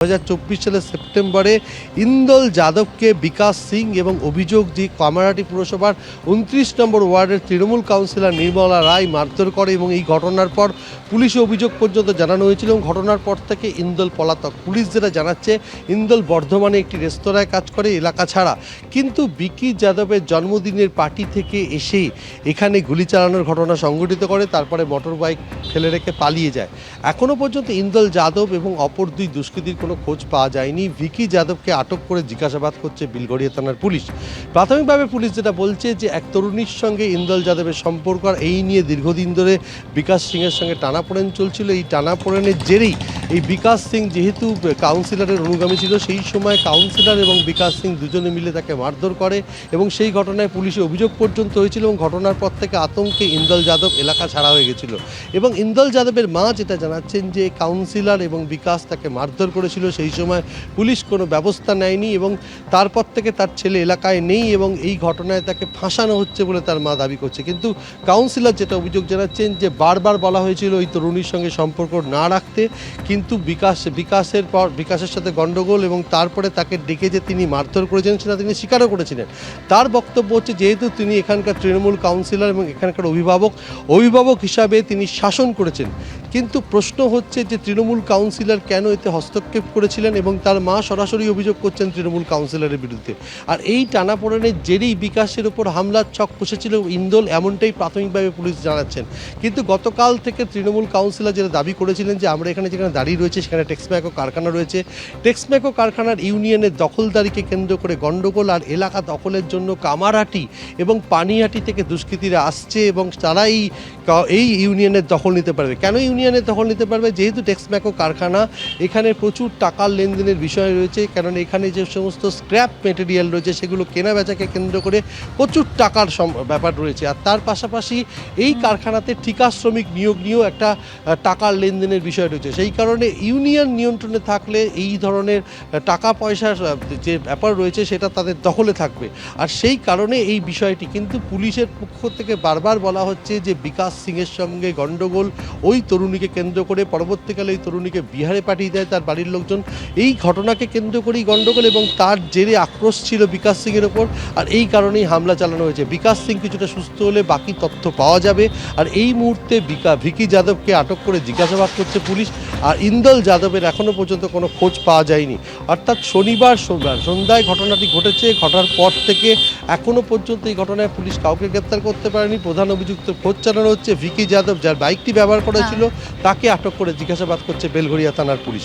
2024 সালের সেপ্টেম্বরে ইন্দল যাদবকে বিকাশ সিং এবং অভিযোগ যে কামারহাটি পুরসভার 29 নম্বর ওয়ার্ডের তৃণমূল কাউন্সিলর নির্মলা রায় মারধর করে এবং এই ঘটনার পর পুলিশে অভিযোগ পর্যন্ত জানানো হয়েছিল এবং ঘটনার পর থেকে ইন্দল পলাতক। পুলিশ যেটা জানাচ্ছে, ইন্দল বর্ধমানে একটি রেস্তোরাঁয় কাজ করে এলাকা ছাড়া, কিন্তু বিকি যাদবের জন্মদিনের পার্টি থেকে এসে এখানে গুলি চালানোর ঘটনা সংঘটিত করে, তারপরে মোটর বাইক ফেলে রেখে পালিয়ে যায়। এখনও পর্যন্ত ইন্দল যাদব এবং অপর দুই দুষ্কৃতীর কোনো খোঁজ পাওয়া যায়নি। ভিকি যাদবকে আটক করে জিজ্ঞাসাবাদ করছে বিলগড়িয়া থানার পুলিশ। প্রাথমিকভাবে পুলিশ যেটা বলছে যে এক তরুণীর সঙ্গে ইন্দল যাদবের সম্পর্ক, আর এই নিয়ে দীর্ঘদিন ধরে বিকাশ সিংয়ের সঙ্গে টানাপোড়েন চলছিল। এই টানাপোড়েনের জেরেই এই বিকাশ সিং যেহেতু কাউন্সিলরের অনুগামী ছিল, সেই সময় কাউন্সিলর এবং বিকাশ সিং দুজনে মিলে তাকে মারধর করে এবং সেই ঘটনায় পুলিশে অভিযোগ পর্যন্ত হয়েছিল এবং ঘটনার পর থেকে আতঙ্কে ইন্দল যাদব এলাকা ছাড়া হয়ে গেছিল। এবং ইন্দল যাদবের মা যেটা জানাচ্ছেন যে কাউন্সিলর এবং বিকাশ তাকে মারধর করেছিল, সেই সময় পুলিশ কোনো ব্যবস্থা নেয়নি এবং তারপর থেকে তার ছেলে এলাকায় নেই এবং এই ঘটনায় তাকে ফাঁসানো হচ্ছে বলে তার মা দাবি করছে। কিন্তু কাউন্সিলর যেটা অভিযোগ জানাচ্ছেন যে বারবার বলা হয়েছিল ওই তরুণীর সঙ্গে সম্পর্ক না রাখতে, কিন্তু বিকাশের সাথে গণ্ডগোল এবং তারপরে তাকে ডেকে যে তিনি মারধর করেছেন সেটা তিনি স্বীকারও করেছিলেন। তার বক্তব্য হচ্ছে যেহেতু তিনি এখানকার তৃণমূল কাউন্সিলর এবং এখানকার অভিভাবক হিসাবে তিনি শাসন করেছেন, কিন্তু প্রশ্ন হচ্ছে যে তৃণমূল কাউন্সিলর কেন এতে হস্তক্ষেপ করেছিলেন এবং তার মা সরাসরি অভিযোগ করছেন তৃণমূল কাউন্সিলরের বিরুদ্ধে। আর এই টানাপোড়েনের জেরেই বিকাশের উপর হামলার ছক কষেছিল ইন্দল, এমনটাই প্রাথমিকভাবে পুলিশ জানাচ্ছেন। কিন্তু গতকাল থেকে তৃণমূল কাউন্সিলর যেটা দাবি করেছিলেন যে আমরা এখানে যেখানে দাঁড়িয়ে রয়েছে সেখানে টেক্সম্যাকো কারখানা রয়েছে, টেক্সম্যাকো কারখানার ইউনিয়নের দখলদারিকে কেন্দ্র করে গণ্ডগোল আর এলাকা দখলের জন্য কামারহাটি এবং পানিহাটি থেকে দুষ্কৃতীরা আসছে এবং তারা এই ইউনিয়নের দখল নিতে পারবে। কেন ইউনিয়নের দখল নিতে পারবে? যেহেতু টেক্সম্যাকো কারখানা, এখানে প্রচুর টাকার লেনদেনের বিষয় রয়েছে, কারণ এখানে যে সমস্ত স্ক্র্যাপ মেটেরিয়াল রয়েছে সেগুলো কেনা বেচাকে কেন্দ্র করে প্রচুর টাকার ব্যাপার রয়েছে। আর তার পাশাপাশি এই কারখানাতে ঠিকা শ্রমিক নিয়োগ নিয়েও একটা টাকার লেনদেনের বিষয় রয়েছে। সেই কারণে ইউনিয়ন নিয়ন্ত্রণে থাকলে এই ধরনের টাকা পয়সার যে ব্যাপার রয়েছে সেটা তাদের দখলে থাকবে। আর সেই কারণে এই বিষয়টি কিন্তু পুলিশের পক্ষ থেকে বারবার বলা হচ্ছে যে বিকাশ সিংয়ের সঙ্গে গণ্ডগোল, ওই তরুণীকে কেন্দ্র করে পরবর্তীকালে এই তরুণীকে বিহারে পাঠিয়ে দেয় তার বাড়ির লোকজন। এই ঘটনাকে কেন্দ্র করেই গণ্ডগোল এবং তার জেরে আক্রোশ ছিল বিকাশ সিংয়ের ওপর, আর এই কারণেই হামলা চালানো হয়েছে। বিকাশ সিং কিছুটা সুস্থ হলে বাকি তথ্য পাওয়া যাবে। আর এই মুহূর্তে ভিকি যাদবকে আটক করে জিজ্ঞাসাবাদ করছে পুলিশ। আর ইন্দল যাদবের এখনও পর্যন্ত কোনো খোঁজ পাওয়া যায়নি। অর্থাৎ শনিবার সন্ধ্যায় ঘটনাটি ঘটেছে। ঘটার পর থেকে এখনও পর্যন্ত এই ঘটনায় পুলিশ কাউকে গ্রেপ্তার করতে পারেনি। প্রধান অভিযুক্ত খোঁজ চালানো হচ্ছে। ভিকি যাদব যার বাইকটি ব্যবহার করেছিল তাকে আটক করে জিজ্ঞাসাবাদ করছে বেলঘরিয়া থানার পুলিশ।